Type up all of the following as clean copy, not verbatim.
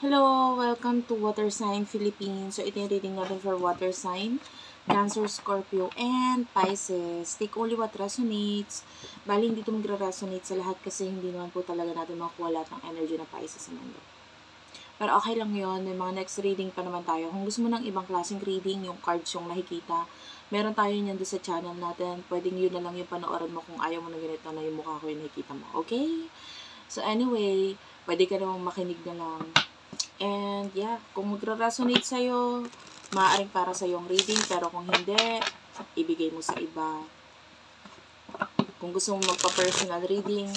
Hello! Welcome to Water Sign Philippines. So, ito yung reading natin for Water Sign, Cancer, Scorpio, and Pisces. Take only what resonates. Bali, hindi ito magre-resonate sa lahat kasi hindi naman po talaga natin makuha lahat ng energy na Pisces sa mundo. Pero okay lang yon. May mga next reading pa naman tayo. Kung gusto mo ng ibang klaseng reading, yung cards yung nakikita, meron tayo niyan doon sa channel natin. Pwedeng yun na lang yung panoorin mo kung ayaw mo na ganito na yung mukha ko yung nakikita mo. Okay? So anyway, pwede ka namang makinig na lang. And yeah, kung magre-resonate sa'yo, maaaring para sa yung reading. Pero kung hindi, ibigay mo sa iba. Kung gusto mo magpa-personal reading,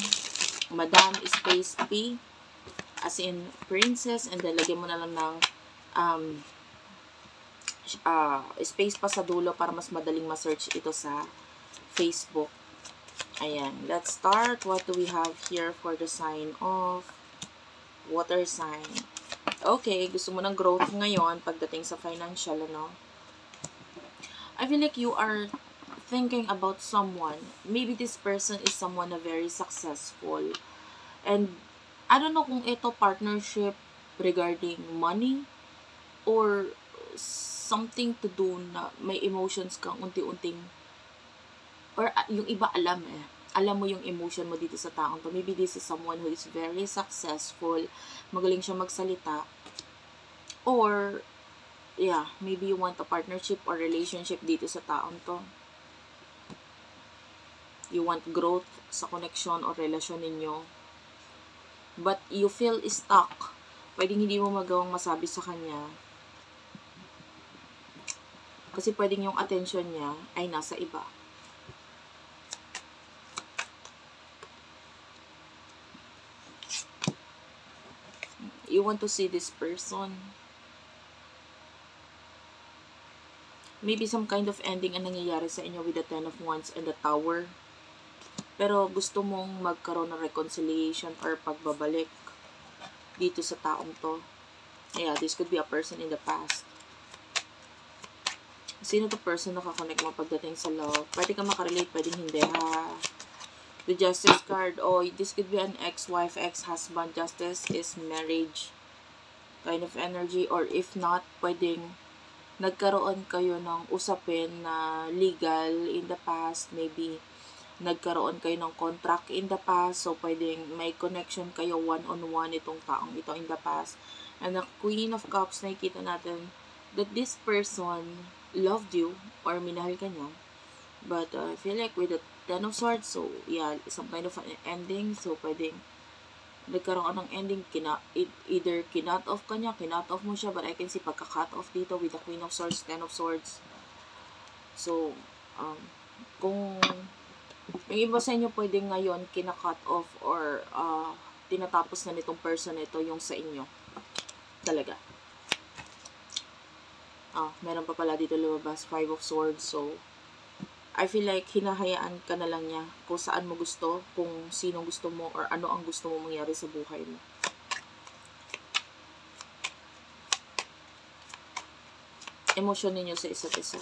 Madam Space P, as in Princess, and then lagyan mo na lang ng space pa sa dulo para mas madaling ma-search ito sa Facebook. Ayan, let's start. What do we have here for the sign of water sign? Okay, gusto mo ng growth ngayon pagdating sa financial, ano? I feel like you are thinking about someone. Maybe this person is someone na very successful. And I don't know kung ito partnership regarding money or something to do na may emotions kang unti-unting, or yung iba alam mo yung emotion mo dito sa taong to. Maybe this is someone who is very successful, magaling siya magsalita, or yeah, maybe you want a partnership or relationship dito sa taong to. You want growth sa connection or relasyon ninyo, but you feel stuck. Pwedeng hindi mo magawang masabi sa kanya kasi pwedeng yung attention niya ay nasa iba. You want to see this person. Maybe some kind of ending ang nangyayari sa inyo with the Ten of Wands and the Tower. Pero gusto mong magkaroon ng reconciliation or pagbabalik dito sa taong to. Yeah, this could be a person in the past. Sino to person na kakonect mo pagdating sa love? Pwede ka makarelate, pwedeng hindi ha. The Justice card. Oh, this could be an ex-wife, ex-husband. Justice is marriage kind of energy. Or if not, pwedeng nagkaroon kayo ng usapin na legal in the past. Maybe nagkaroon kayo ng contract in the past. So, pwedeng may connection kayo one-on-one itong taong ito in the past. And the Queen of Cups, nakikita natin that this person loved you or minahal ka niya. But I feel like with the Ten of Swords, so yeah, some kind of an ending. So, pwedeng nagkaroon ng ending, either kinut off ka niya, kinut off mo siya, but I can see pagka-cut off dito with the Queen of Swords, Ten of Swords. So, kung yung iba sa inyo pwedeng ngayon kina-cut off or tinatapos na nitong person ito yung sa inyo. Talaga. Meron pa pala dito lumabas, Five of Swords. So, I feel like hinahayaan ka na lang niya kung saan mo gusto, kung sino gusto mo, or ano ang gusto mo mangyari sa buhay mo. Emosyon ninyo sa isa't isa.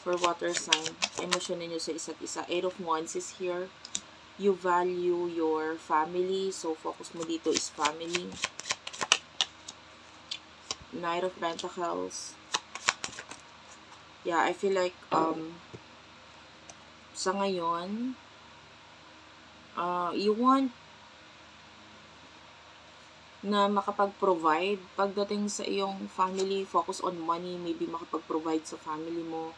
For water sign, emosyon ninyo sa isa't isa. Eight of Wands is here. You value your family. So, focus mo dito is family. Knight of Pentacles. Yeah, I feel like sa ngayon you want na makapag-provide pagdating sa iyong family. Focus on money, maybe makapag-provide sa family mo.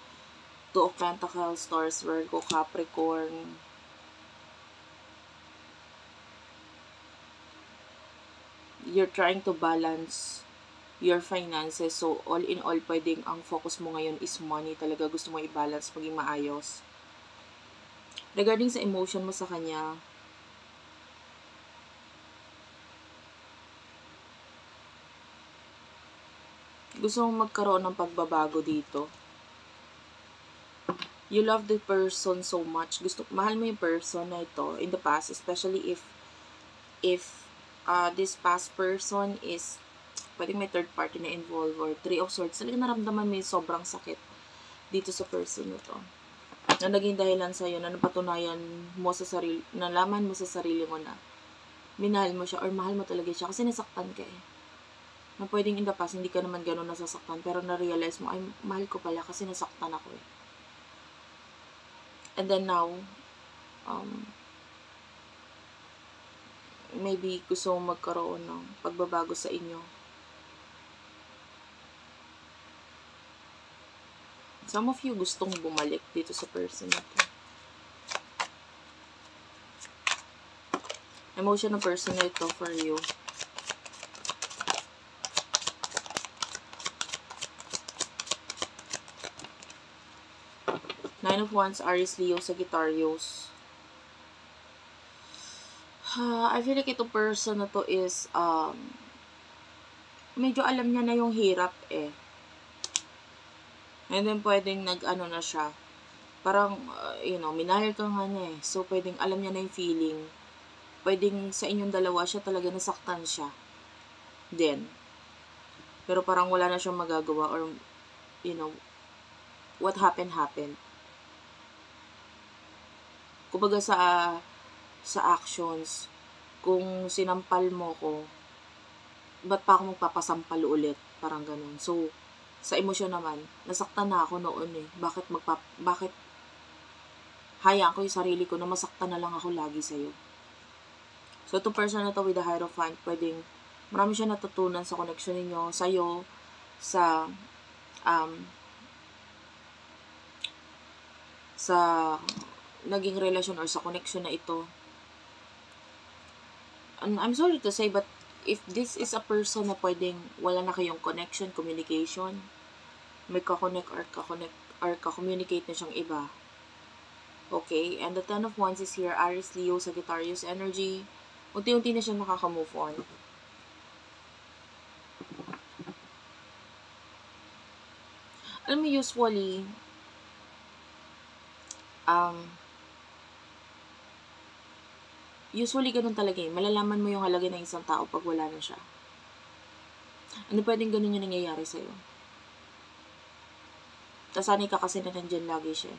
Two of Pentacles, Taurus, Virgo, Capricorn. You're trying to balance your finances. So, all in all, pwedeng ang focus mo ngayon is money. Talaga gusto mo i-balance, maging maayos. Regarding sa emotion mo sa kanya, gusto mong magkaroon ng pagbabago dito. You love the person so much. Mahal mo yung person na ito in the past, especially if this past person is pwedeng may third party na involved or Three of Swords. Talagang naramdaman mo yung sobrang sakit dito sa person na to. Na naging dahilan sa'yo, na napatunayan mo sa sarili, nalaman mo sa sarili mo na minahal mo siya or mahal mo talaga siya kasi nasaktan ka eh. Na pwedeng in the past, hindi ka naman ganun nasasaktan, pero na-realize mo, ay, mahal ko pala kasi nasaktan ako eh. And then now, maybe gusto mong magkaroon ng pagbabago sa inyo. Some of you gustong bumalik dito sa person na to. Emotion ng person na ito for you. Nine of Wands, Aries, Leo, Sagittarius. I feel like itong person na to is, medyo alam niya na yung hirap eh. And then pwedeng nag-ano na siya. Parang, minahal ka nga niya eh. So, pwedeng alam niya na yung feeling. Pwedeng sa inyong dalawa siya talaga nasaktan siya. Then, pero parang wala na siyang magagawa or, what happened. Kumbaga sa actions, kung sinampal mo ko, ba't pa ako magpapasampal ulit? Parang ganun. So, sa emosyon naman, nasaktan na ako noon eh. Bakit hayaan ko yung sarili ko na masaktan na lang ako lagi sa'yo? So, itong person na to with the Hierophant, pwedeng marami siya natutunan sa connection ninyo, sa'yo, sa naging relasyon or sa connection na ito. And I'm sorry to say, but if this is a person na pwedeng wala na kayong connection, communication, may kakonect or ka-communicate na siyang iba. Okay, and the Ten of Wands is here, Aries, Leo, Sagittarius energy. Unti-unti na siya nakaka-move on. Alam mo, usually ganun talaga eh. Malalaman mo yung halaga ng isang tao pag wala na siya. Ano pwedeng ganun yung nangyayari sa'yo? Nasanay ka kasi na nandyan lagi siya.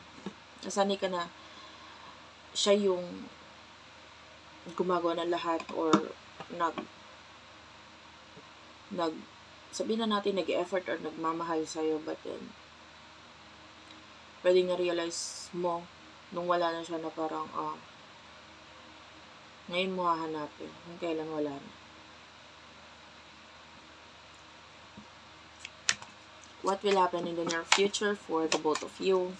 Nasanay ka na siya yung gumagawa ng lahat or sabihin na natin nag-effort or nagmamahal sa'yo, but then pwedeng na-realize mo nung wala na siya na parang ngayon mo hahanapin kung kailan wala na. What will happen in the near future for the both of you?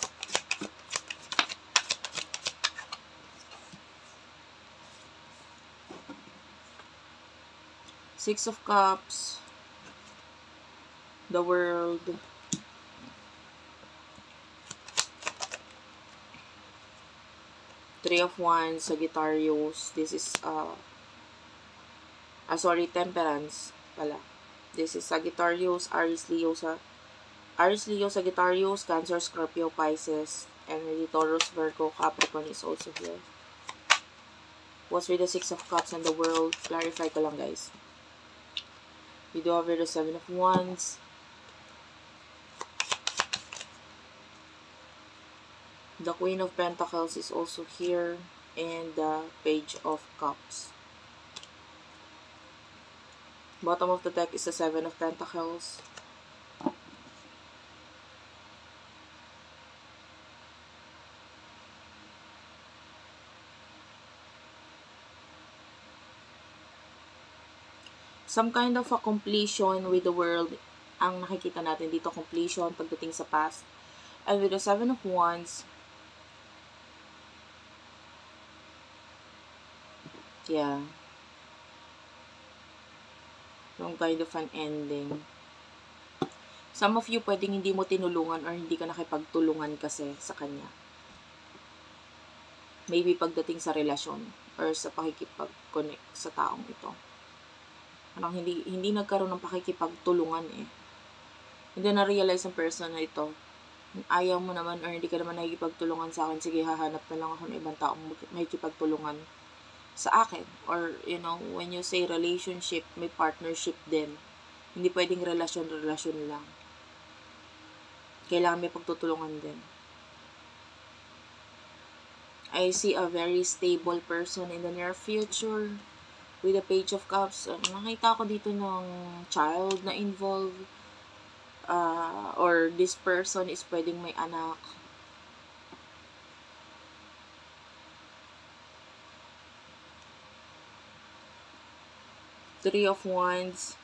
Six of Cups, the World, Three of Wands, Sagittarius. This is Temperance pala. This is Sagittarius, Aries, Leo, Sagittarius, Cancer, Scorpio, Pisces, and Taurus, Virgo, Capricorn is also here. What's with the Six of Cups and the World? Clarify ko lang, guys. We do have the Seven of Wands. The Queen of Pentacles is also here. And the Page of Cups. Bottom of the deck is the Seven of Pentacles. Some kind of a completion with the world ang nakikita natin dito. Completion pagdating sa past. And with the Seven of Wands, yeah, some kind of an ending. Some of you pwedeng hindi mo tinulungan or hindi ka nakipagtulungan kasi sa kanya. Maybe pagdating sa relasyon or sa pakikipag-connect sa taong ito. Parang hindi nagkaroon ng pakikipagtulungan eh. Hindi na-realize ng person na ito, ayaw mo naman or hindi ka naman nakikipagtulungan sa akin, sige, hahanap na lang ako ng ibang taong makikipagtulungan sa akin. Or, when you say relationship, may partnership din. Hindi pwedeng relasyon lang. Kailangan may pagtutulungan din. I see a very stable person in the near future. with the Page of Cups, nakita ko dito ng child na involved, or this person is pwedeng may anak. Three of Wands.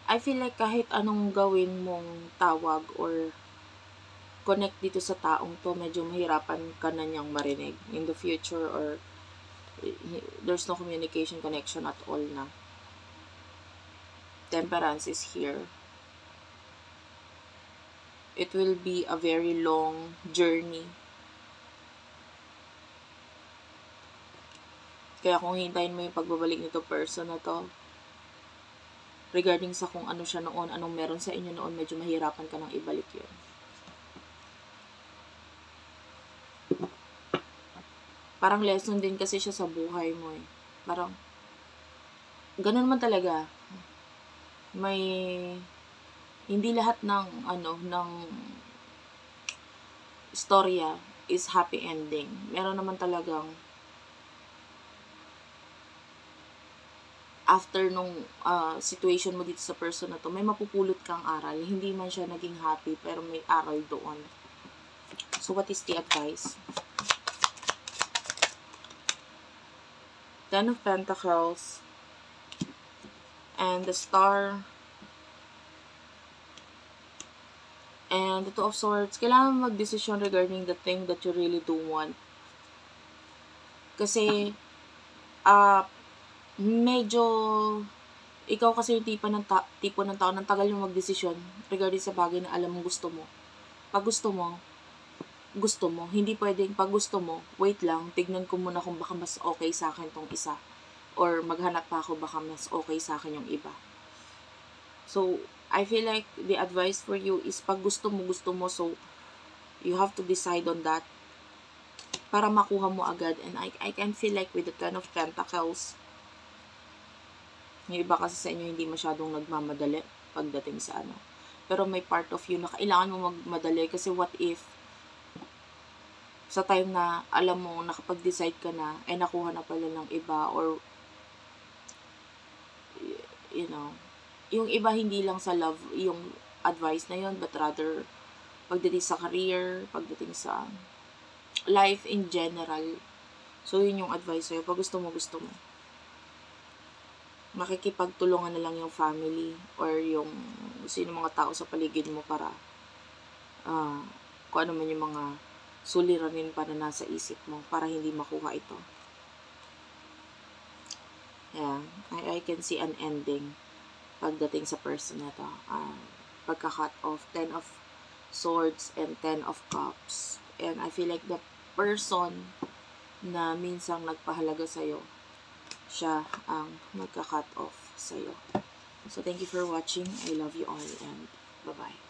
I feel like kahit anong gawin mong tawag or connect dito sa taong to, medyo mahirapan ka na niyang marinig in the future, or there's no communication connection at all na. Temperance is here. It will be a very long journey. Kaya kung hintayin mo yung pagbabalik nito person na to, regarding sa kung ano siya noon, anong meron sa inyo noon, medyo mahirapan ka nang ibalik yun. Parang lesson din kasi siya sa buhay mo eh. Parang, ganun man talaga. May, hindi lahat ng, ng storya is happy ending. Meron naman talagang, after nung situation mo dito sa person na to, may mapupulot kang aral. Hindi man siya naging happy, pero may aral doon. So, what is the advice? Ten of Pentacles and the Star and the Two of Swords. Kailangan mag-decision regarding the thing that you really do want. Kasi, medyo ikaw kasi yung tipo ng tao ng tagal yung magdesisyon regarding sa bagay na alam mong gusto mo. Pag gusto mo, hindi pwedeng pag gusto mo, wait lang, tignan ko muna kung baka mas okay sa akin tong isa, or maghanap pa ako baka mas okay sa akin yung iba. So, I feel like the advice for you is pag gusto mo, so you have to decide on that para makuha mo agad. And I can feel like with the Ten of Pentacles, yung iba kasi sa inyo hindi masyadong nagmamadali pagdating sa ano. Pero may part of you na kailangan mo magmadali kasi what if sa time na alam mo nakapag-decide ka na ay nakuha na pala ng iba, or you know, yung iba hindi lang sa love yung advice na yun, but rather pagdating sa career, pagdating sa life in general. So yun yung advice sa'yo. Pag gusto mo, makikipagtulungan na lang yung family or yung sino mga tao sa paligid mo para kung ano man yung mga suliranin pa na nasa isip mo para hindi makuha ito. Yeah, I can see an ending pagdating sa person na to. Pagka-cut off, 10 of Swords and 10 of Cups. And I feel like the person na minsang nagpahalaga sa'yo, siya ang magka-cut off sa'yo. So, thank you for watching. I love you all and bye-bye.